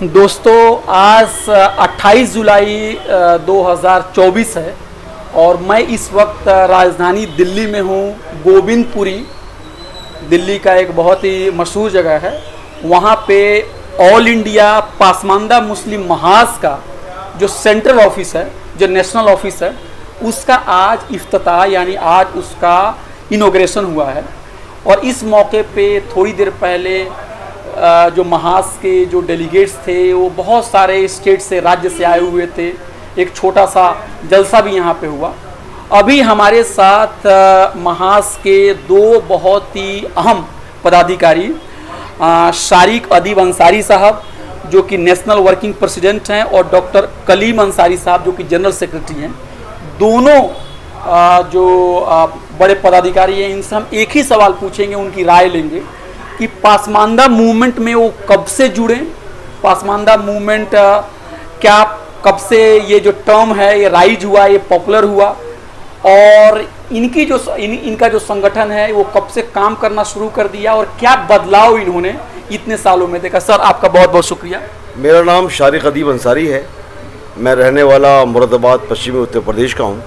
दोस्तों, आज 28 जुलाई 2024 है और मैं इस वक्त राजधानी दिल्ली में हूँ। गोविंदपुरी दिल्ली का एक बहुत ही मशहूर जगह है। वहाँ पे ऑल इंडिया पासमानदा मुस्लिम महाज का जो सेंट्रल ऑफिस है, जो नेशनल ऑफिस है, उसका आज इफ्तिताह यानी आज उसका इनॉग्रेशन हुआ है। और इस मौके पे थोड़ी देर पहले जो महाज के जो डेलीगेट्स थे वो बहुत सारे स्टेट से, राज्य से आए हुए थे। एक छोटा सा जलसा भी यहाँ पे हुआ। अभी हमारे साथ महाज के दो बहुत ही अहम पदाधिकारी, शारिक अदीब अंसारी साहब जो कि नेशनल वर्किंग प्रेसिडेंट हैं और डॉक्टर कलीम अंसारी साहब जो कि जनरल सेक्रेटरी हैं। दोनों जो बड़े पदाधिकारी हैं, इनसे हम एक ही सवाल पूछेंगे, उनकी राय लेंगे कि पासमानदा मूवमेंट में वो कब से जुड़े, पासमानदा मूवमेंट क्या कब से ये जो टर्म है ये राइज हुआ, ये पॉपुलर हुआ, और इनकी जो इनका जो संगठन है वो कब से काम करना शुरू कर दिया और क्या बदलाव इन्होंने इतने सालों में देखा। सर, आपका बहुत बहुत शुक्रिया। मेरा नाम शारिक अदीब अंसारी है। मैं रहने वाला मुरादाबाद पश्चिमी उत्तर प्रदेश का हूँ।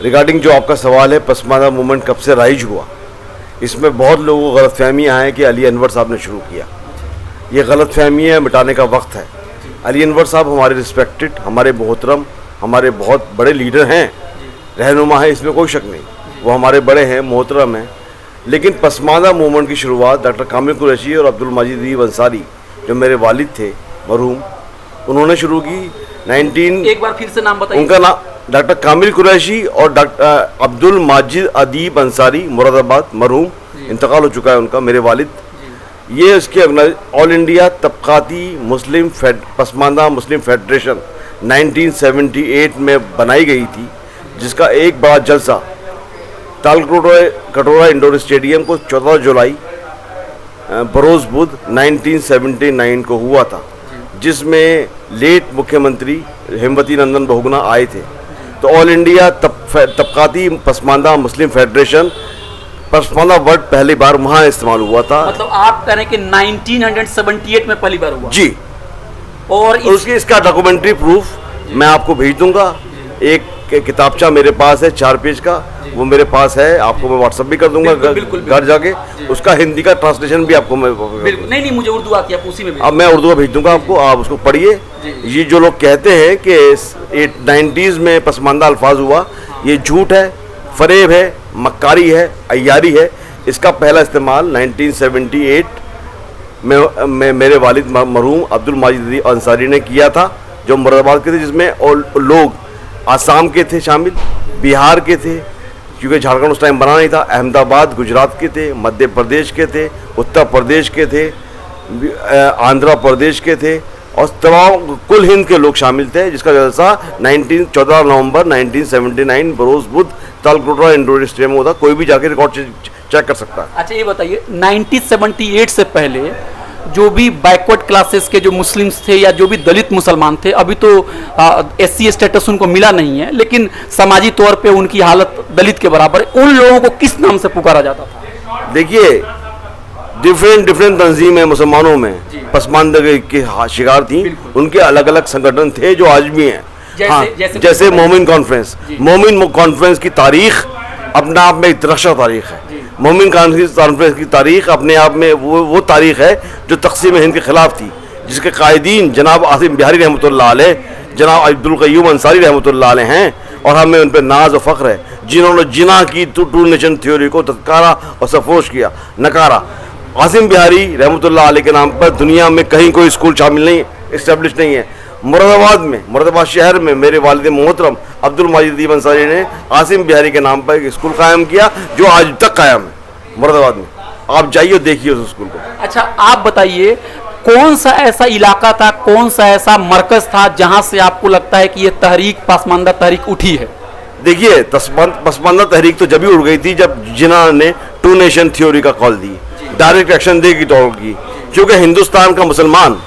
रिगार्डिंग जो आपका सवाल है, पासमानदा मूवमेंट कब से राइज हुआ, इसमें बहुत लोगों को गलतफहमियाँ हैं कि अली अनवर साहब ने शुरू किया। ये गलतफहमियाँ मिटाने का वक्त है। अली अनवर साहब हमारे रिस्पेक्टेड, हमारे मोहतरम, हमारे बहुत बड़े लीडर हैं, रहनुमा हैं, इसमें कोई शक नहीं। वो हमारे बड़े हैं, मोहतरम हैं। लेकिन पासमानदा मूवमेंट की शुरुआत डॉक्टर कामिल कुरैशी और अब्दुल माजिद अदीब अंसारी जो मेरे वालिद थे मरहूम, उन्होंने शुरू की। एक बार फिर से नाम बताइए। उनका नाम डॉक्टर कामिल कुरैशी और डॉक्टर अब्दुल माजिद अदीब अंसारी, मुरादाबाद, मरहूम, इंतकाल हो चुका है उनका, मेरे वालिद। ये इसके ऑल इंडिया तबकाती मुस्लिम पासमानदा मुस्लिम फेडरेशन 1978 में बनाई गई थी, जिसका एक बड़ा जलसा तालकटोरा इंडोर स्टेडियम को 14 जुलाई बरोज़ बुध 1979 को हुआ था, जिसमें लेट मुख्यमंत्री हेमवती नंदन बहुगुणा आए थे। तो ऑल इंडिया तबकाती पासमानदा मुस्लिम फेडरेशन, पासमानदा वर्ड पहली बार वहाँ इस्तेमाल हुआ था। मतलब आप कह रहे हैं कि 1978 में पहली बार हुआ जी। और उसकी इसका डॉक्यूमेंट्री प्रूफ मैं आपको भेज दूंगा। एक किताबचा मेरे पास है 4 पेज का, वो मेरे पास है, आपको मैं व्हाट्सएप भी कर दूंगा घर जाके। उसका हिंदी का ट्रांसलेशन भी आपको मैं नहीं, मुझे उर्दू आती है, आप उसी में अब मैं उर्दू भेज दूंगा आपको, आप उसको पढ़िए। ये जो लोग कहते हैं कि 90s में पासमानदा अल्फाज हुआ, ये झूठ है, फरेब है, मक्कारी है, अय्यारी है। इसका पहला इस्तेमाल 1978 में मेरे वालिद मरहूम अब्दुल माजिद अदीब अंसारी ने किया था, जो मुरादाबाद के थे, जिसमें और लोग आसाम के थे शामिल, बिहार के थे, क्योंकि झारखंड उस टाइम बना नहीं था, अहमदाबाद गुजरात के थे, मध्य प्रदेश के थे, उत्तर प्रदेश के थे, आंध्र प्रदेश के थे, और तमाम कुल हिंद के लोग शामिल थे, जिसका जलसा 14 नवंबर 1979 बरोज़ बुध तालकटोरा इंडोर स्टेडियम में होता। कोई भी जाके रिकॉर्ड चेक कर सकता है। अच्छा, ये बताइए 1978 से पहले जो भी बैकवर्ड क्लासेस के जो मुस्लिम्स थे या जो भी दलित मुसलमान थे, अभी तो SC स्टेटस उनको मिला नहीं है, लेकिन समाजी तौर पे उनकी हालत दलित के बराबर है, उन लोगों को किस नाम से पुकारा जाता था? देखिए, डिफरेंट तंजीमें मुसलमानों में पासमानदा के शिकार थी, उनके अलग अलग संगठन थे जो आज भी हैं। जैसे मोमिन कॉन्फ्रेंस की तारीख अपने आप में एक रक्षा तारीख है। मोमिन कॉन्फ्रेंस की तारीख अपने आप में वो तारीख है जो तक़सीम हिंद के खिलाफ थी, जिसके कायदीन जनाब आसिम बिहारी रहमतुल्लाह अलैह, जनाब अब्दुल क़य्यूम अंसारी रहमतुल्लाह अलैह हैं, और हमें उन पर नाज और फ़ख्र है, जिन्होंने जिना की टू नेशन थ्योरी को तत्कारा और सफोश किया, नकारा। आसिम बिहारी रहमतुल्लाह अलैह के नाम पर दुनिया में कहीं कोई स्कूल शामिल नहीं, इस्टेब्लिश नहीं है। मुरादाबाद शहर में मेरे वालिद मोहतरम अब्दुल माजिद अदीब अंसारी ने आसिम बिहारी के नाम पर एक स्कूल कायम किया, जो आज तक कायम है मुरादाबाद में। आप जाइए, देखिए उस स्कूल को। अच्छा, आप बताइए कौन सा ऐसा इलाका था, कौन सा ऐसा मरकज था जहां से आपको लगता है कि ये तहरीक, पासमानदा तहरीक उठी है? देखिए, पासमानदा तहरीक तो जब ही उड़ गई थी जब जिना ने टू नेशन थ्योरी का कॉल दी, डायरेक्ट एक्शन दे की तौर की, क्योंकि हिंदुस्तान का मुसलमान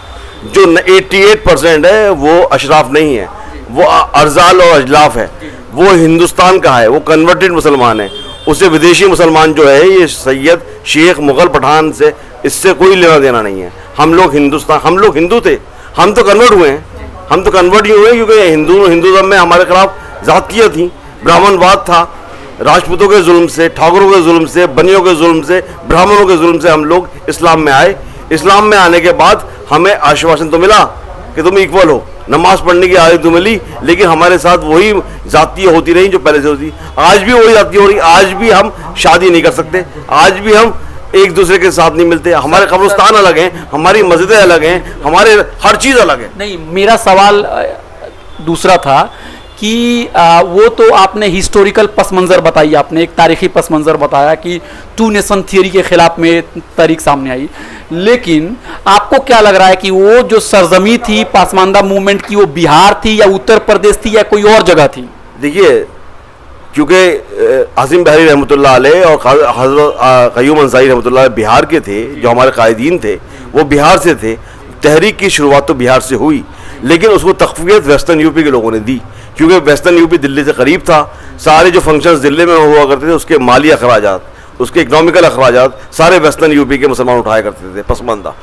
जो 88% है वो अशराफ नहीं है, वो अर्जाल और अजलाफ है। वो हिंदुस्तान का है, वो कन्वर्टेड मुसलमान है। उसे विदेशी मुसलमान जो है, ये सैयद शेख मुग़ल पठान से, इससे कोई लेना देना नहीं है। हम लोग हिंदुस्तान, हम लोग हिंदू थे, हम तो कन्वर्ट हुए हैं, हम तो कन्वर्ट ही हुए हैं क्योंकि हिंदुज़म में हमारे खिलाफ जातियाँ थी, ब्राह्मणवाद था, राजपूतों के जुल्म से, ठाकुरों के जुल्म से, बनियों के जुल्म से, ब्राह्मणों के जुल्म से हम लोग इस्लाम में आए। इस्लाम में आने के बाद हमें आश्वासन तो मिला कि तुम इक्वल हो, नमाज पढ़ने की आदत तो मिली, लेकिन हमारे साथ वही जातियाँ होती रही जो पहले से होती। आज भी वही जातियाँ हो रही, आज भी हम शादी नहीं कर सकते, आज भी हम एक दूसरे के साथ नहीं मिलते, हमारे कब्रिस्तान अलग हैं, हमारी मस्जिदें अलग हैं, हमारे हर चीज़ अलग है। नहीं, मेरा सवाल दूसरा था कि वो तो आपने हिस्टोरिकल पस मंज़र बताई, आपने एक तारीखी पस मंज़र बताया कि टू नेशन थियरी के खिलाफ में तारीख सामने आई, लेकिन आपको क्या लग रहा है कि वो जो सरजमी थी पासमानदा मूवमेंट की, वो बिहार थी या उत्तर प्रदेश थी या कोई और जगह थी? देखिए, क्योंकि आसिम बहरी रहमतुल्लाह अलैह और हज़रत क़य्यूम अंसारी रहमतुल्लाह अलैह बिहार के थे, जो हमारे कायदीन थे वो बिहार से थे। तहरीक की शुरुआत तो बिहार से हुई, लेकिन उसको तक़वियत वेस्टर्न यूपी के लोगों ने दी, क्योंकि वेस्टर्न यूपी दिल्ली से करीब था। सारे जो फंक्शंस दिल्ली में हुआ करते थे उसके माली अखराजात, उसके इकनॉमिकल अखराजात सारे वेस्टर्न यूपी के मुसलमान उठाया करते थे, पसमानदा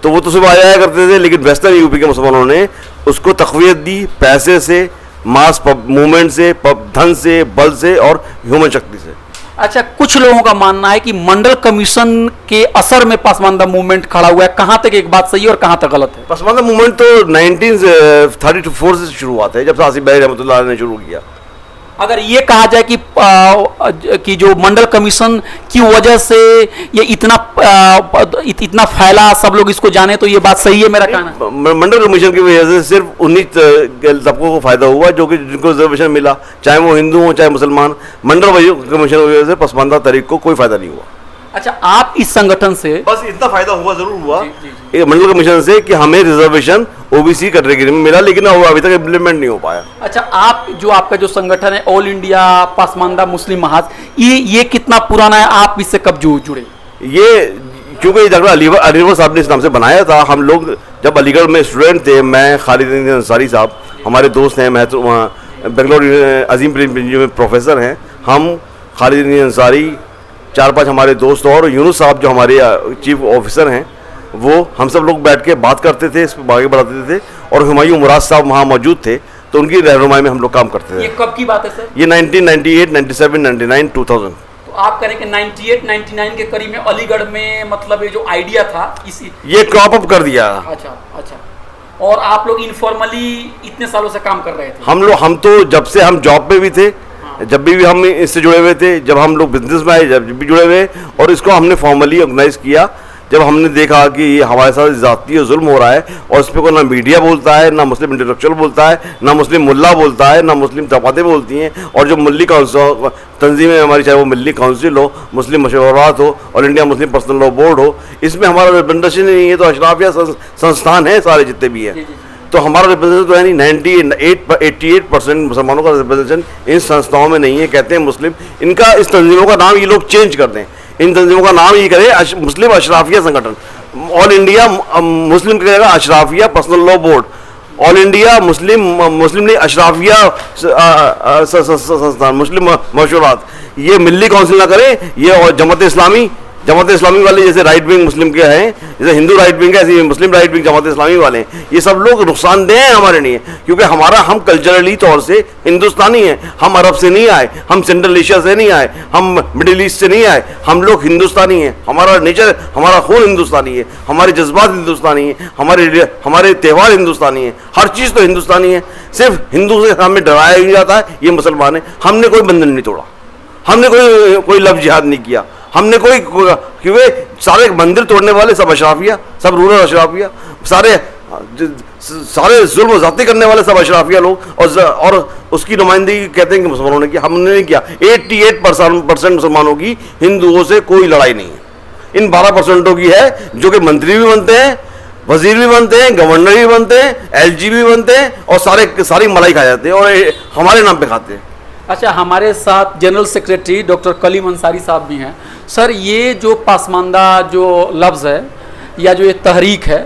तो वो तो सिर्फ आ जाया करते थे, लेकिन वेस्टर्न यूपी के मुसलमानों ने उसको तक़वियत दी, पैसे से, मास मूवमेंट से, धन से, बल से और ह्यूमन शक्ति से। अच्छा, कुछ लोगों का मानना है कि मंडल कमीशन के असर में पासमानदा मूवमेंट खड़ा हुआ है, कहाँ तक एक बात सही है और कहाँ तक गलत है? पासमानदा मूवमेंट तो 1934 से शुरू हुआ था, जब से आसिफ भाई रहमतुल्लाह अलैह ने शुरू किया। अगर ये कहा जाए कि जो मंडल कमीशन की वजह से ये इतना फैला, सब लोग इसको जाने, तो ये बात सही है मेरा कहना? मंडल कमीशन की वजह से सिर्फ 19 तबकों को फायदा हुआ जो कि जिनको रिजर्वेशन मिला, चाहे वो हिंदू हो चाहे मुसलमान। मंडल कमीशन की वजह से पसमानदा तहरीक को कोई फायदा नहीं हुआ। अच्छा, आप इस संगठन से बस इतना फायदा हुआ, जरूर हुआ मंडल कमीशन से कि हमें रिजर्वेशन ओबीसी कैटेगरी में मिला, लेकिन वो अभी तक इम्प्लीमेंट नहीं हो पाया। अच्छा, आपका जो संगठन है ऑल इंडिया पासमानदा मुस्लिम महाज, ये कितना पुराना है? आप इससे कब जुड़े? ये क्योंकि ये झगड़ा अलीवर साहब ने इस नाम से बनाया था। हम लोग जब अलीगढ़ में स्टूडेंट थे, मैं, खालिद अंसारी साहब, हमारे दोस्त हैं, मैं तो बेंगलोर अजीम में प्रोफेसर हैं, हम, खालिद अंसारी, 4-5 हमारे दोस्त और यूनुस साहब जो हमारे चीफ ऑफिसर हैं, वो हम सब लोग बैठ के बात करते थे, इस पर आगे बढ़ाते थे, और हुमायूं मुराद साहब वहाँ मौजूद थे, तो उनकी रहनुमाई में हम लोग काम करते थे। ये कब की बात है सर? ये 1998, 97, 99, 2000। तो आप करें कि 98, 99 के करीब में अलीगढ़ में, मतलब ये जो आइडिया था ये क्रॉप अप कर दिया। अच्छा, और आप लोग इनफॉर्मली इतने सालों से काम कर रहे थे? हम तो जब से हम जॉब पे भी थे, जब भी हम इससे जुड़े हुए थे, जब हम लोग बिजनेस में आए जब भी जुड़े हुए, और इसको हमने फॉर्मली ऑर्गेनाइज किया जब हमने देखा कि ये हमारे साथ जाती जुल्म हो रहा है, और इस पर कोई ना मीडिया बोलता है, ना मुस्लिम इंटेलेक्चुअल बोलता है, ना मुस्लिम मुल्ला बोलता है, ना मुस्लिम जमातें बोलती हैं, और जो मिली काउंसिल तंजीमें हमारी, चाहे वो मिली काउंसिल हो, मुस्लिम मशवरात हो, ऑल इंडिया मुस्लिम पर्सनल लॉ बोर्ड हो, इसमें हमारा रिप्रेजेंटेशन नहीं है। तो अशराफिया संस्थान है सारे जितने भी हैं, तो हमारा रिप्रेजेंटेशन तो है नहीं। 88% मुसलमानों का रिप्रेजेंटेशन इन संस्थाओं में नहीं है। कहते हैं मुस्लिम, इनका इस तंजीमों का नाम ये लोग चेंज कर दें, इन तंजीमों का नाम ये करें मुस्लिम अशराफिया संगठन, ऑल इंडिया मुस्लिम कहेगा Ashrafia personal law board, all India Muslim नहीं अशराफिया संस्थान मुस्लिम मशवरात, ये मिली काउंसिल ना करें। ये और जमात इस्लामी वाले जैसे राइट विंग मुस्लिम के हैं, जैसे हिंदू राइट विंग है, ऐसे मुस्लिम राइट विंग जमात इस्लामी वाले हैं, ये सब लोग नुकसानदेह हैं हमारे लिए, क्योंकि हम कल्चरली तौर से हिंदुस्तानी हैं। हम अरब से नहीं आए, हम सेंट्रल एशिया से नहीं आए, हम मिडिल ईस्ट से नहीं आए, हम लोग हिंदुस्तानी हैं। हमारा नेचर, हमारा खून हिंदुस्तानी है, हमारे जज्बात हिंदुस्तानी है, हमारे त्यौहार हिंदुस्तानी है, हर चीज़ तो हिंदुस्तानी है। सिर्फ हिंदू के सामने डराया ही जाता है ये मुसलमान है। हमने कोई बंधन नहीं तोड़ा, हमने कोई लफ्ज़ जिहाद नहीं किया, हमने क्योंकि सारे मंदिर तोड़ने वाले सब अशराफिया, सब रूरल अशराफिया, सारे जुल्म ज़ाती करने वाले सब अशराफिया लोग, और उसकी नुमाइंदगी कहते हैं कि मुसलमानों ने किया, हमने नहीं किया। 88% मुसलमानों की हिंदुओं से कोई लड़ाई नहीं है। इन 12% की है जो कि मंत्री भी बनते हैं, वजीर भी बनते हैं, गवर्नर भी बनते हैं, LG भी बनते हैं, और सारी मलाई खा जाते हैं और हमारे नाम पे खाते हैं। अच्छा, हमारे साथ general secretary doctor Kaleem Ansari साहब भी हैं। सर, ये जो पासमानदा जो लफ्ज़ है या जो ये तहरीक है,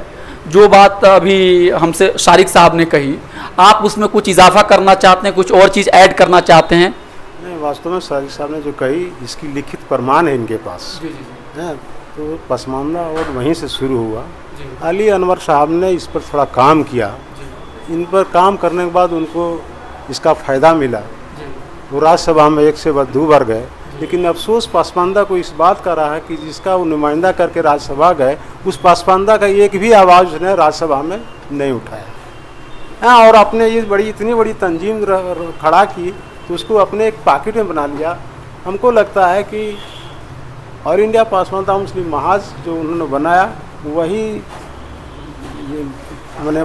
जो बात अभी हमसे शारिक साहब ने कही, आप उसमें कुछ इजाफा करना चाहते हैं, कुछ और चीज़ ऐड करना चाहते हैं? नहीं, वास्तव में शारिक साहब ने जो कही इसकी लिखित प्रमाण है इनके पास है, तो पासमानदा और वहीं से शुरू हुआ। अली अनवर साहब ने इस पर थोड़ा काम किया। इन पर काम करने के बाद उनको इसका फ़ायदा मिला। वो राज्यसभा में 1 से 2 बार गए, लेकिन अफसोस पासमानदा को इस बात का रहा है कि जिसका वो नुमाइंदा करके राज्यसभा गए, उस पासमानदा का एक भी आवाज़ उसने राज्यसभा में नहीं उठाया। हाँ, और अपने ये इतनी बड़ी तंजीम खड़ा की तो उसको अपने एक पॉकेट में बना लिया। हमको लगता है कि ऑल इंडिया पासमानदा मुस्लिम महाज जो उन्होंने बनाया वही मैंने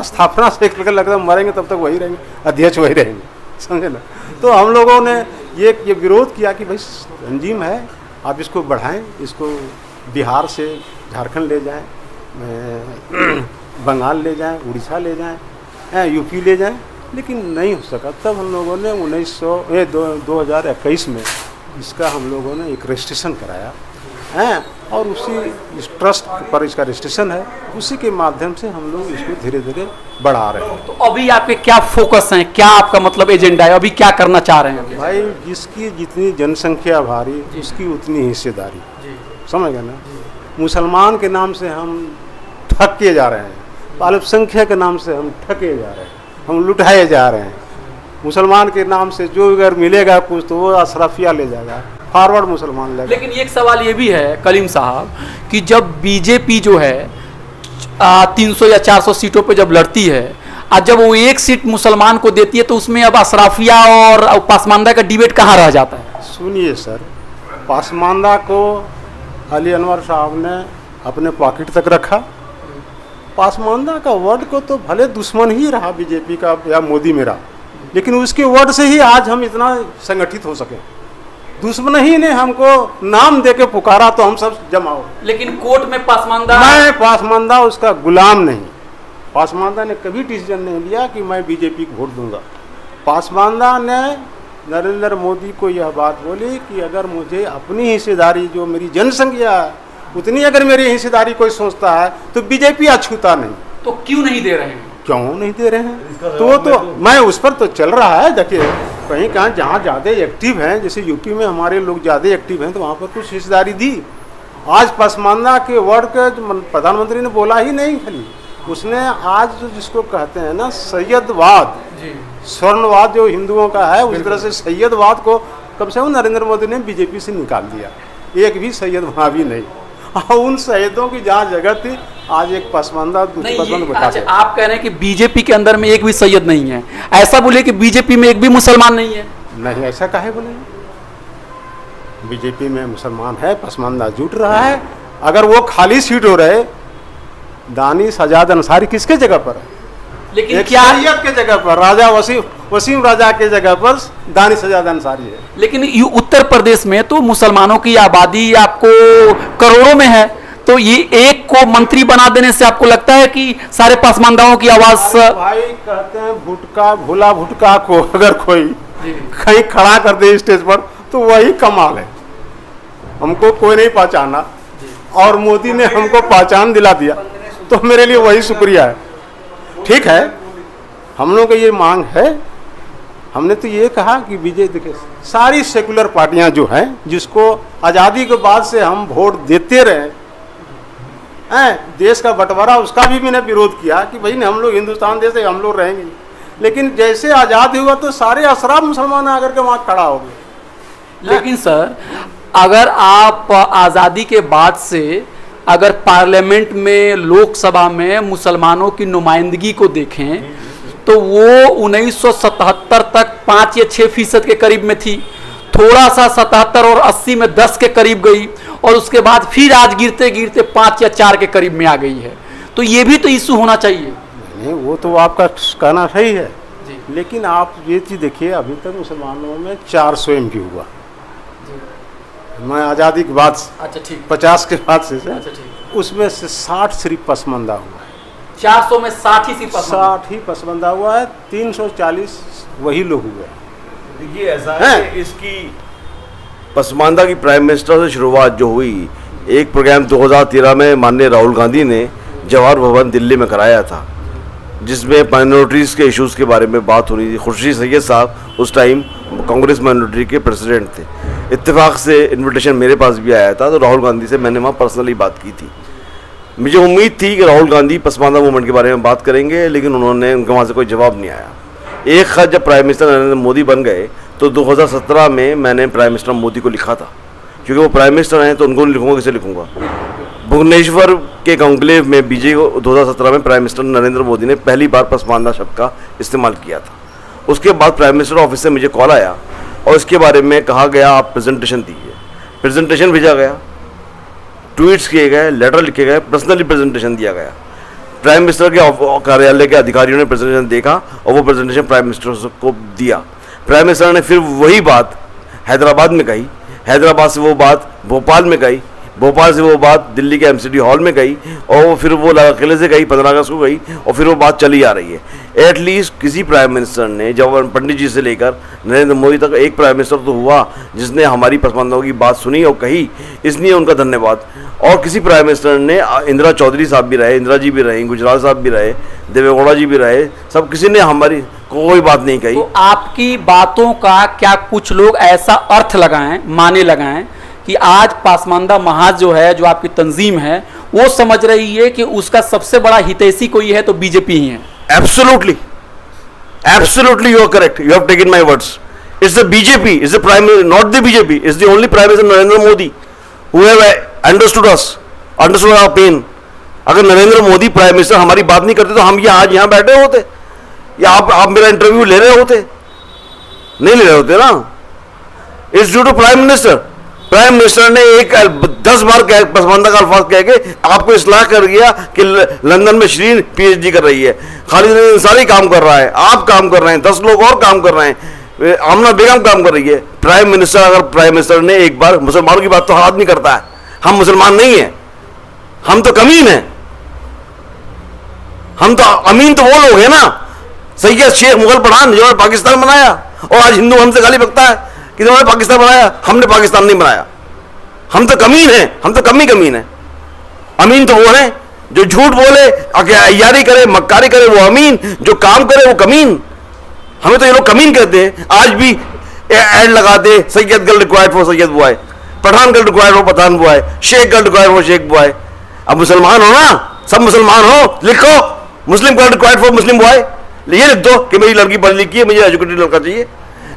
स्थापना से एक लगता है मरेंगे तब तक वही रहेंगे, अध्यक्ष वही रहेंगे, समझे ना। तो हम लोगों ने ये विरोध किया कि भाई तंजीम है, आप इसको बढ़ाएं, इसको बिहार से झारखंड ले जाएं, बंगाल ले जाएं, उड़ीसा ले जाएं, यूपी ले जाएं, लेकिन नहीं हो सका। तब हम लोगों ने 2021 में इसका हम लोगों ने एक रजिस्ट्रेशन कराया है, और उसी इस ट्रस्ट पर इसका रजिस्ट्रेशन है, उसी के माध्यम से हम लोग इसको धीरे धीरे बढ़ा रहे हैं। तो अभी आपके क्या फोकस हैं, क्या आपका मतलब एजेंडा है, अभी क्या करना चाह रहे हैं? भाई जिसकी जितनी जनसंख्या भारी उसकी उतनी हिस्सेदारी, समझ गए ना। मुसलमान के नाम से हम ठगे जा रहे हैं, अल्पसंख्यक के नाम से हम ठगे जा रहे हैं, हम लुटाए जा रहे हैं। मुसलमान के नाम से जो अगर मिलेगा कुछ तो वो अशरफिया ले जाएगा, फॉरवर्ड मुसलमान लेगा। लेकिन एक सवाल ये भी है कलीम साहब कि जब बीजेपी जो है 300 या 400 सीटों पे जब लड़ती है और जब वो 1 सीट मुसलमान को देती है तो उसमें अब अशराफिया और पासमानदा का डिबेट कहाँ रह जाता है? सुनिए सर, पासमानदा को अली अनवर साहब ने अपने पॉकेट तक रखा। पासमानदा का वर्ड को तो भले दुश्मन ही रहा बीजेपी का या मोदी मेरा, लेकिन उसके वर्ड से ही आज हम इतना संगठित हो सके। दुश्मन ही ने हमको नाम दे के पुकारा तो हम सब जमा हो। लेकिन कोर्ट में पासमानदा, मैं पासमानदा उसका गुलाम नहीं। पासमानदा ने कभी डिसीजन नहीं लिया कि मैं बीजेपी को वोट दूंगा। पासमानदा ने नरेंद्र मोदी को यह बात बोली कि अगर मुझे अपनी हिस्सेदारी जो मेरी जनसंख्या है उतनी अगर मेरी हिस्सेदारी कोई सोचता है तो बीजेपी अछूता नहीं। तो क्यों नहीं दे रहे हैं? क्यों नहीं दे रहे हैं? तो मैं उस पर तो चल रहा है। देखिए कहीं कहाँ जहाँ ज़्यादा एक्टिव हैं, जैसे यूपी में हमारे लोग ज़्यादा एक्टिव हैं तो वहाँ पर कुछ हिस्सेदारी दी। आज पासमानदा के वर्ड का प्रधानमंत्री ने बोला ही नहीं, खाली उसने आज जो जिसको कहते हैं ना सैयदवाद, स्वर्णवाद जो हिंदुओं का है, उस तरह से सैयदवाद को कम से कम नरेंद्र मोदी ने बीजेपी से निकाल दिया। एक भी सैयद वहाँ भी नहीं। उन सैयदों की जहाँ जगह थी आज एक पासमानदा अच्छा, आप कह रहे हैं कि बीजेपी के अंदर में एक भी सैयद नहीं है, ऐसा बोले कि बीजेपी में एक भी मुसलमान नहीं है? नहीं, ऐसा काहे बोले? बीजेपी में मुसलमान है, पासमानदा जुट रहा है। अगर वो खाली सीट हो रहे, दानिश आजाद अंसारी किसके जगह पर है? लेकिन क्या सैयद के जगह पर राजा वसीम राजा के जगह पर दानिश आजाद अंसारी है। लेकिन उत्तर प्रदेश में तो मुसलमानों की आबादी आपको करोड़ों में है, तो ये एक को मंत्री बना देने से आपको लगता है कि सारे पासमानदाओं की आवाज? भाई कहते हैं भुटका भोला भुटका को अगर कोई कहीं खड़ा कर दे स्टेज पर तो वही कमाल है। हमको कोई नहीं पहचाना और मोदी ने हमको पहचान दिला दिया तो मेरे लिए वही शुक्रिया है। ठीक है, हम लोग का ये मांग है। हमने तो ये कहा कि बीजेपी, देखिए सारी सेकुलर पार्टियां जो हैं जिसको आज़ादी के बाद से हम वोट देते रहे हैं, देश का बंटवारा उसका भी मैंने विरोध किया कि भाई हम लोग हिंदुस्तान देश है, हम लोग रहेंगे। लेकिन जैसे आज़ादी हुआ तो सारे अशराफ मुसलमान आकर के वहाँ खड़ा हो गए। लेकिन सर अगर आप आज़ादी के बाद से अगर पार्लियामेंट में, लोकसभा में मुसलमानों की नुमाइंदगी को देखें तो वो 1977 तक 5 या 6% के करीब में थी, थोड़ा सा 77 और 80 में 10 के करीब गई और उसके बाद फिर आज गिरते गिरते 5 या 4 के करीब में आ गई है। तो ये भी तो इशू होना चाहिए। नहीं, वो तो आपका कहना सही है, लेकिन आप ये चीज़ देखिए, अभी तक मुसलमानों में 400 MP हुआ। मैं आज़ादी के बाद, अच्छा ठीक, 50 के बाद से, अच्छा ठीक, उसमें से 60 सिर्फ पसमानदा हुआ है। 400 में 60 ही सिर्फ 60 ही पसमानदा हुआ है, 340 वही लोग हुए। देखिए ऐसा है कि इसकी पसमानदा की प्राइम मिनिस्टर से शुरुआत जो हुई, एक प्रोग्राम 2013 में माननीय राहुल गांधी ने जवाहर भवन दिल्ली में कराया था जिसमें माइनॉरिटीज़ के इश्यूज़ के बारे में बात हो रही थी। खुर्शीद सैयद साहब उस टाइम कांग्रेस माइनॉरिटी के प्रेसिडेंट थे। इत्तेफाक से इनविटेशन मेरे पास भी आया था तो राहुल गांधी से मैंने वहाँ पर्सनली बात की थी। मुझे उम्मीद थी कि राहुल गांधी पसमानदा मूवमेंट के बारे में बात करेंगे, लेकिन उनके वहाँ से कोई जवाब नहीं आया। एक खत जब प्राइम मिनिस्टर नरेंद्र मोदी बन गए तो 2017 में मैंने प्राइम मिनिस्टर मोदी को लिखा था, क्योंकि वो प्राइम मिनिस्टर हैं तो उनको नहीं लिखूंगा, किसे लिखूंगा। भुवनेश्वर के कॉन्क्लेव में बीजेपी 2017 में प्राइम मिनिस्टर नरेंद्र मोदी ने पहली बार पसमानदा शब्द का इस्तेमाल किया था। उसके बाद प्राइम मिनिस्टर ऑफिस से मुझे कॉल आया और इसके बारे में कहा गया आप प्रेजेंटेशन दीजिए। प्रेजेंटेशन भेजा गया, ट्वीट्स किए गए, लेटर लिखे गए, पर्सनली प्रेजेंटेशन दिया गया। प्राइम मिनिस्टर के कार्यालय के अधिकारियों ने प्रेजेंटेशन देखा और वो प्रेजेंटेशन प्राइम मिनिस्टर को दिया। प्राइम मिनिस्टर ने फिर वही बात हैदराबाद में कही, हैदराबाद से वो बात भोपाल में कही, भोपाल से वो बात दिल्ली के एमसीडी हॉल में गई और फिर वो लाल किले से गई, 15 अगस्त को गई और फिर वो बात चली आ रही है। एटलीस्ट किसी प्राइम मिनिस्टर ने, जब पंडित जी से लेकर नरेंद्र मोदी तक एक प्राइम मिनिस्टर तो हुआ जिसने हमारी पसमानदाओं की बात सुनी और कही, इसलिए उनका धन्यवाद। और किसी प्राइम मिनिस्टर ने, इंदिरा चौधरी साहब भी रहे, इंदिरा जी भी रही, गुजराल साहब भी रहे, देवेगौड़ा जी भी रहे, सब किसी ने हमारी कोई बात नहीं कही। तो आपकी बातों का क्या कुछ लोग ऐसा अर्थ लगाएं, माने लगाएं कि आज पासमानदा महाज जो है, जो आपकी तंजीम है, वो समझ रही है कि उसका सबसे बड़ा हितैषी कोई है तो बीजेपी ही है? Absolutely, absolutely, you are correct. You have taken my words. It's the BJP, it's the prime, not the BJP. It's the only prime minister Narendra Modi who have understood us, understood our pain. अगर Narendra Modi prime minister हमारी बात नहीं करते तो हम आज यहाँ बैठे होते, या आप मेरा इंटरव्यू ले रहे होते? नहीं ले रहे होते ना। It's due to prime minister. Prime minister ने 10 बार पसमानदा का अल्फाज कह के आपको इस्लाह कर दिया कि लंदन में शरीन पीएचडी कर रही है, खालिद अंसारी काम कर रहा है, आप काम कर रहे हैं, 10 लोग और काम कर रहे हैं, आमना बेगम काम कर रही है। प्राइम मिनिस्टर, अगर प्राइम मिनिस्टर ने एक बार, मुसलमानों की बात तो हर आदमी करता है, हम मुसलमान नहीं हैं, हम तो कमीन हैं, हम तो अमीन तो वो लोग हैं ना, सैयद शेख मुगल पठान जिन्होंने पाकिस्तान बनाया, और आज हिंदू हमसे गाली बकता है कि उन्होंने पाकिस्तान बनाया, हमने पाकिस्तान नहीं बनाया। हम तो कमीन हैं, हम तो कमीन हैं। अमीन तो वो हैं जो झूठ बोले, अय्यारी करे, मक्कारी करे, वो अमीन, जो काम करे वो कमीन। हमें तो ये लोग कमीन कहते हैं। आज भी ऐड लगाते, Syed girl required for Syed boy, Pathan girl required for Pathan boy, Sheikh girl required for Sheikh boy. अब मुसलमान हो ना, सब मुसलमान हो, लिखो Muslim girl required for Muslim boy, ये लिख दो कि मेरी लड़की पढ़ी लिखी है, मुझे एजुकेटेड लड़का चाहिए।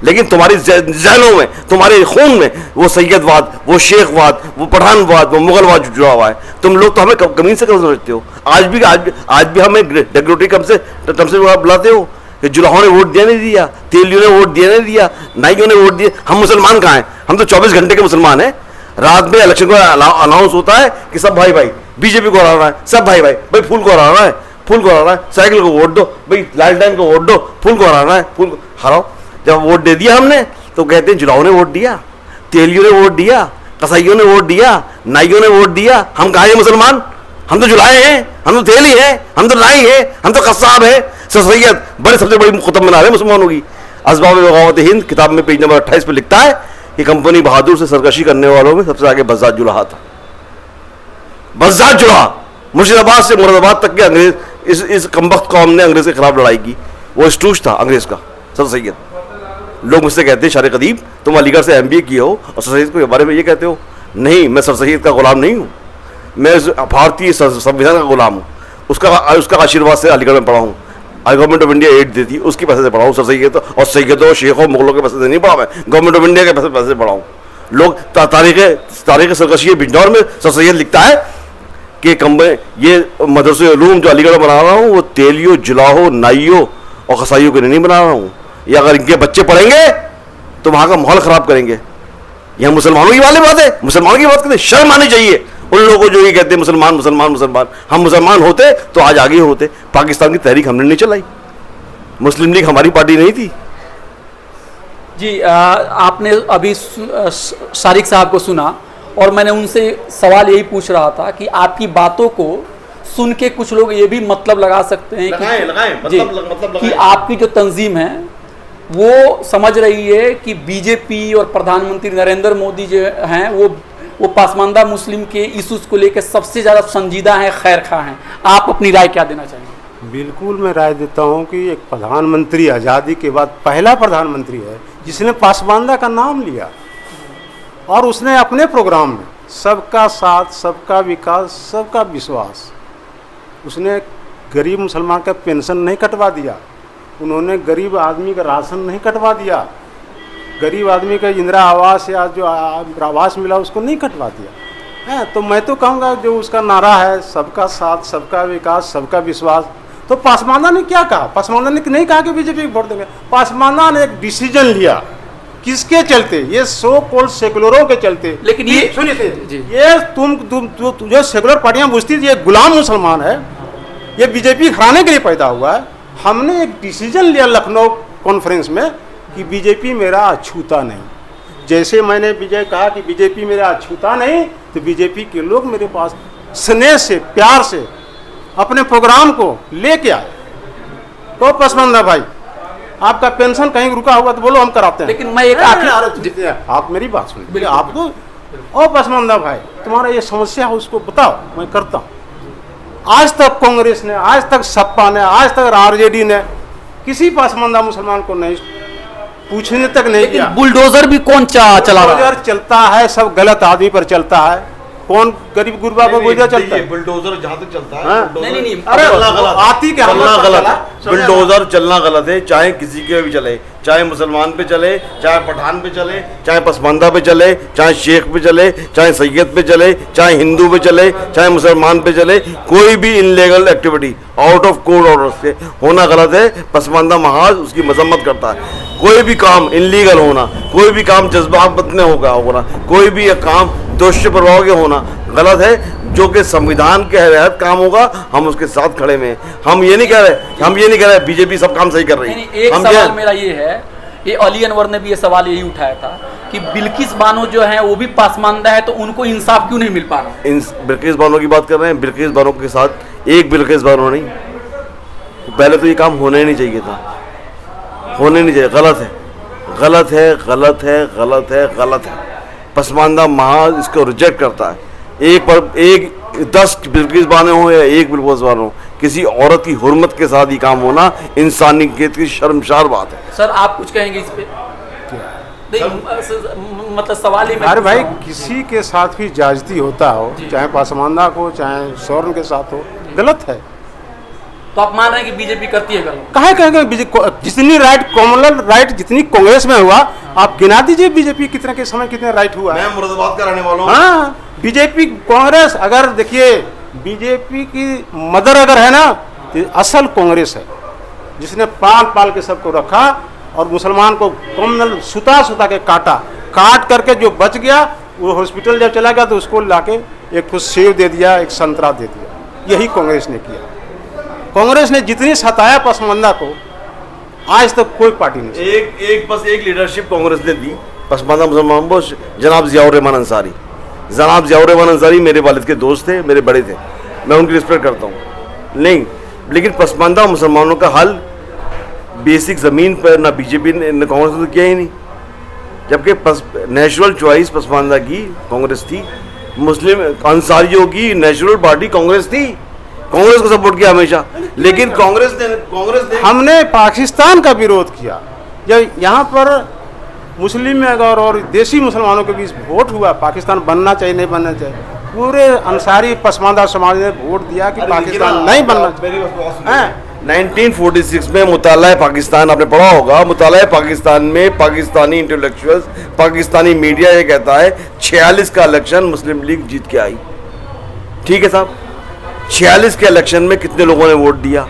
लेकिन तुम्हारी जहनों में, तुम्हारे खून में वो सैयदवाद, वो शेखवाद, वो पठानवाद, वो मुगलवाद जुड़ा हुआ है। तुम लोग तो हमें कमीन से क्यों समझते हो? आज भी हमें डेकोरेटरी कम से बुलाते हो कि जुलाहों ने वोट दिया नहीं दिया, तेलियों ने वोट दिया नहीं दिया, नाइयों ने वोट दिया। हम मुसलमान कहाँ हैं? हम तो 24 घंटे के मुसलमान हैं। रात में इलेक्शन को अनाउंस होता है कि सब भाई भाई बीजेपी को हराना है, सब भाई भाई फूल को हराना है, फूल को हराना है, साइकिल को वोट दो भाई, लालटेन को वोट दो, फूल को हराना है, फूल को हराओ। जब वोट दे दिया हमने तो कहते हैं जुलाहों ने वोट दिया, तेलियों ने वोट दिया, कसाईयों ने वोट दिया, नाइयों ने वोट दिया। हम कहाँ हैं मुसलमान? हम तो जुलाहे हैं, हम तो तेली हैं, हम तो नाई हैं, हम तो कस्साब हैं। सर सैयद बड़े सबसे बड़ी खुतब मीनार है मुसलमानों की। असबाब बगावत हिंद किताब में पेज नंबर 28 पे लिखता है कि कंपनी बहादुर से सरकशी करने वालों में सबसे आगे बज़ाज़ जुलाहा था। बज़ाज़ जुलाहा, मुर्शिदाबाद से मुरादाबाद तक के अंग्रेज, इस कमबख्त कौम ने अंग्रेज के खिलाफ लड़ाई की। वो स्टूज था अंग्रेज का सर सैयद। लोग मुझसे कहते हैं शारे कदीब तुम अलीगढ़ से MBA किए हो और सर सैयद के बारे में ये कहते हो। नहीं, मैं सर सैयद का गुलाम नहीं हूँ, मैं भारतीय संविधान का गुलाम हूँ। उसका आशीर्वाद से अलीगढ़ में पढ़ा हूँ। गवर्नमेंट ऑफ इंडिया एड देती, उसके पैसे से पढ़ा हूँ सर सैयद, और सैयदों शेखों मुगलों के पैसे से नहीं पढ़ा मैं, गवर्नमेंट ऑफ इंडिया के पैसे से पढ़ा हूँ। लोग तारीख सरकशी बिजनौर में सर सैयद लिखता है कि ये मदरसे उलूम जो अलीगढ़ में बना रहा हूँ वो तेलियों, जुलाहों, नाइयों और कसाईयों के लिए नहीं बना रहा हूँ। या अगर इनके बच्चे पढ़ेंगे तो वहाँ का माहौल ख़राब करेंगे। यह मुसलमानों की वाली बात है, मुसलमानों की बात करते, शर्म आनी चाहिए उन लोगों को जो ये कहते हैं मुसलमान मुसलमान मुसलमान। हम मुसलमान होते तो आज आगे होते। पाकिस्तान की तहरीक हमने नहीं चलाई, मुस्लिम लीग हमारी पार्टी नहीं थी। जी आपने अभी शारिक साहब को सुना और मैंने उनसे सवाल यही पूछ रहा था कि आपकी बातों को सुन के कुछ लोग ये भी मतलब लगा सकते हैं कि आपकी जो तंजीम है वो समझ रही है कि बीजेपी और प्रधानमंत्री नरेंद्र मोदी जो हैं वो पासमानदा मुस्लिम के इशूज़ को लेकर सबसे ज़्यादा संजीदा हैं, खैर खा हैं। आप अपनी राय क्या देना चाहेंगे? बिल्कुल मैं राय देता हूँ कि एक प्रधानमंत्री आज़ादी के बाद पहला प्रधानमंत्री है जिसने पासमानदा का नाम लिया और उसने अपने प्रोग्राम में सबका साथ, सबका विकास, सबका विश्वास। उसने गरीब मुसलमान का पेंशन नहीं कटवा दिया, उन्होंने गरीब आदमी का राशन नहीं कटवा दिया, गरीब आदमी का इंदिरा आवास या जो आवास मिला उसको नहीं कटवा दिया है। तो मैं तो कहूँगा जो उसका नारा है सबका साथ, सबका विकास, सबका विश्वास, तो पासवान ने क्या कहा? पासवान ने नहीं कहा कि बीजेपी को वोट देंगे। पासवान ने एक डिसीजन लिया, किसके चलते? ये सो कॉल्ड सेकुलरों के चलते। लेकिन ये सुनिए, ये तुम जो सेकुलर पार्टियां बुझती थी, ये गुलाम मुसलमान है, ये बीजेपी हराने के लिए पैदा हुआ है। हमने एक डिसीजन लिया लखनऊ कॉन्फ्रेंस में कि बीजेपी मेरा अछूता नहीं। जैसे मैंने विजय कहा कि बीजेपी मेरा अछूता नहीं, तो बीजेपी के लोग मेरे पास स्नेह से, प्यार से अपने प्रोग्राम को लेके आए। तो पसमंदा भाई, आपका पेंशन कहीं रुका हुआ तो बोलो, हम कराते हैं। लेकिन मैं एक आखिरी, आप मेरी बात सुनिए, आपको ओ पसमंदा भाई, तुम्हारा ये समस्या है उसको बताओ, मैं करता हूँ। आज तक कांग्रेस ने, आज तक सपा ने, आज तक आरजेडी ने किसी पसमंदा मुसलमान को नहीं पूछने तक नहीं किया। बुलडोजर भी कौन चला रहा है? बुलडोजर चलता है, सब गलत आदमी पर चलता है। कौन गरीब गुरबा को बुलडोजर चलता है? बुलडोजर जहाँ तक चलता है, नहीं, अरे आती के चलना गलत है, बुलडोजर चलना गलत है। चाहे किसी के भी चले, चाहे मुसलमान पे चले, चाहे पठान पे चले, चाहे पसमानदा पे चले, चाहे शेख पे चले, चाहे सैयद पे चले, चाहे हिंदू पे चले, चाहे मुसलमान पे चले, कोई भी illegal activity out of court order से होना गलत है। पसमानदा महाज उसकी मजम्मत करता है। कोई भी काम इनलीगल होना, कोई भी काम जज्बात में होना, कोई भी काम दोष प्रभाव के होना गलत है। जो कि संविधान के तहत काम होगा, हम उसके साथ खड़े में। हम ये नहीं कह रहे बीजेपी सब काम सही कर रही है। एक सवाल मेरा ये है, ये अली अनवर ने भी ये सवाल यही उठाया था कि बिल्किस बानो जो है वो भी पासमानदा है, तो उनको इंसाफ क्यों नहीं मिल पा रहा? बिल्किस बानो की बात कर रहे हैं। बिल्किस बानो के साथ एक बिल्किस बानो नहीं, पहले तो ये काम होना ही नहीं चाहिए था, होने नहीं चाहिए। गलत है, गलत है, गलत है, गलत है, गलत है। पसमानदा महाज इसको रिजेक्ट करता है। एक 10 बिल्किस बाने हो या एक बिल्किस बानो हो, किसी औरत की हुर्मत के साथ ही काम होना इंसानियत की शर्मसार बात है। सर आप कुछ कहेंगे इस पे? मतलब सवाल ही, अरे भाई, किसी के साथ भी जायजती होता हो, चाहे पासमानदा को, चाहे सौरन के साथ हो, गलत है। तो आप मान रहे हैं कि बीजेपी करती है गलत? कहेंगे जितनी राइट, कॉमनल राइट जितनी कांग्रेस में हुआ, आप गिना दीजिए बीजेपी कितने के समय कितने राइट हुआ है। मैं मुर्दाबाद का रहने वाला हूं। हाँ, बीजेपी कांग्रेस, अगर देखिए बीजेपी की मदर अगर है ना, तो असल कांग्रेस है, जिसने पाल पाल के सबको रखा और मुसलमान को कॉमनल सुता के काट करके जो बच गया, वो हॉस्पिटल जब चला गया तो उसको लाके एक कुछ सेव दे दिया, एक संतरा दे दिया। यही कांग्रेस ने किया। कांग्रेस ने जितनी सताया पसमानदा को, आज तक कोई पार्टी नहीं। बस एक लीडरशिप कांग्रेस ने दी पसमानदा मुसलमान को, जनाब ज़ियाउर रहमान अंसारी। जनाब ज़ियाउर रहमान अंसारी मेरे वालिद के दोस्त थे, मेरे बड़े थे, मैं उनकी रिस्पेक्ट करता हूँ। नहीं, लेकिन पसमानदा मुसलमानों का हल बेसिक ज़मीन पर ना बीजेपी ने, ना कांग्रेस ने तो किया ही नहीं। जबकि नेचुरल चॉइस पसमानदा की कांग्रेस थी, मुस्लिम अंसारियों की नेचुरल पार्टी कांग्रेस थी, कांग्रेस को सपोर्ट किया हमेशा। लेकिन कांग्रेस ने हमने पाकिस्तान का विरोध किया। जब यहाँ पर मुस्लिम में अगर और देसी मुसलमानों के बीच वोट हुआ, पाकिस्तान बनना चाहिए नहीं बनना चाहिए, पूरे अंसारी पसमानदा समाज ने वोट दिया कि पाकिस्तान नहीं बनना चाहिए। 1946 में मुताला पाकिस्तान, आपने पढ़ा होगा, मुताला पाकिस्तान में पाकिस्तानी इंटेलेक्चुअल्स, पाकिस्तानी मीडिया ये कहता है 46 का इलेक्शन मुस्लिम लीग जीत के आई। ठीक है साहब, 46 के इलेक्शन में कितने लोगों ने वोट दिया?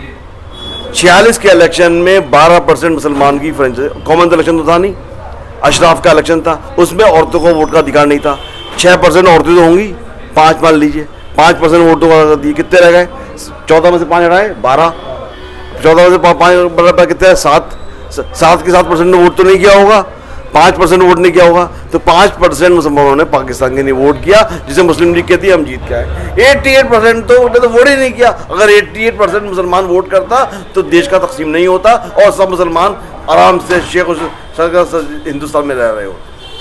46 के इलेक्शन में 12% मुसलमान की फ्रेंचाइज, कॉमन इलेक्शन तो था नहीं, अशराफ का इलेक्शन था, उसमें औरतों को वोट का अधिकार नहीं था। 6% औरतें तो होंगी, 5 मान लीजिए, 5% वोटों का दिए, कितने रह गए? 14 में से 5 हटाए 12, 14 में से 5 कितने? 7 के 7% ने वोट तो नहीं किया होगा, 5% वोट नहीं किया होगा, तो 5% मुसलमानों ने पाकिस्तान के लिए वोट किया, जिसे मुस्लिम लीग कहती है हम जीत के आए। 88% तो वोट ही नहीं किया। अगर 88% मुसलमान वोट करता तो देश का तकसीम नहीं होता और सब मुसलमान आराम से हिंदुस्तान में रह रहे हो।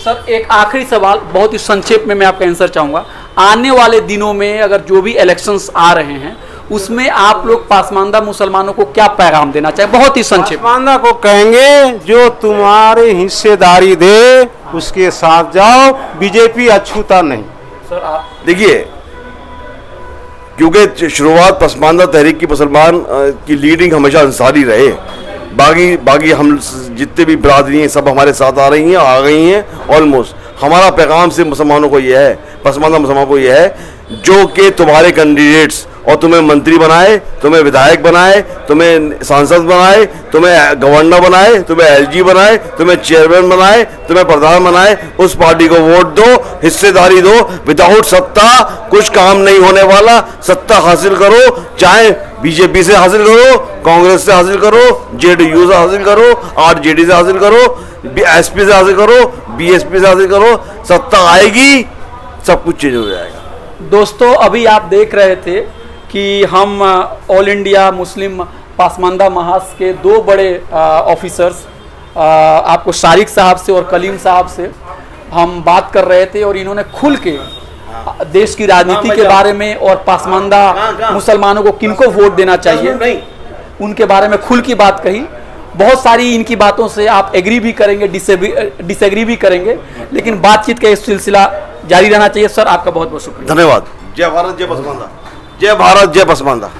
सर एक आखिरी सवाल, बहुत ही संक्षेप में मैं आपका आंसर चाहूँगा। आने वाले दिनों में अगर जो भी इलेक्शंस आ रहे हैं, उसमें आप लोग पासमानदा मुसलमानों को क्या पैगाम देना चाहे? बहुत ही संक्षेप। पासमानदा को कहेंगे जो तुम्हारे हिस्सेदारी दे उसके साथ जाओ, बीजेपी अछूता नहीं। सर आप? देखिए, क्योंकि शुरुआत पसमानदा तहरीक की मुसलमान की लीडिंग हमेशा अंसारी रहे, बाकी हम जितने भी बिरादरी हैं सब हमारे साथ आ रही हैं, आ गई हैं ऑलमोस्ट। हमारा पैगाम से मुसलमानों को यह है, पसमानदा मुसलमानों को यह है, जो कि तुम्हारे कैंडिडेट्स और तुम्हें मंत्री बनाए, तुम्हें विधायक बनाए, तुम्हें सांसद बनाए, तुम्हें गवर्नर बनाए, तुम्हें एलजी बनाए, तुम्हें चेयरमैन बनाए, तुम्हें प्रधान बनाए, उस पार्टी को वोट दो, हिस्सेदारी दो। विदाउट सत्ता कुछ काम नहीं होने वाला। सत्ता हासिल करो, चाहे बीजेपी से हासिल करो, कांग्रेस से हासिल करो, जेडीयू से हासिल करो, आरजेडी से हासिल करो, एसपी से हासिल करो, बीएसपी से हासिल करो। सत्ता आएगी, सब कुछ चेंज हो जाएगा। दोस्तों, अभी आप देख रहे थे कि हम ऑल इंडिया मुस्लिम पसमानदा महाज के दो बड़े ऑफिसर्स, आपको शारिक साहब से और कलीम साहब से हम बात कर रहे थे, और इन्होंने खुल के देश की राजनीति के बारे में और पसमानदा मुसलमानों को किनको वोट देना चाहिए उनके बारे में खुल की बात कही। बहुत सारी इनकी बातों से आप एग्री भी करेंगे, डिसएग्री भी करेंगे, लेकिन बातचीत का इस सिलसिला जारी रहना चाहिए। सर, आपका बहुत बहुत शुक्रिया। धन्यवाद। जय भारत, जय पसमानदा। जय भारत, जय पसमानदा।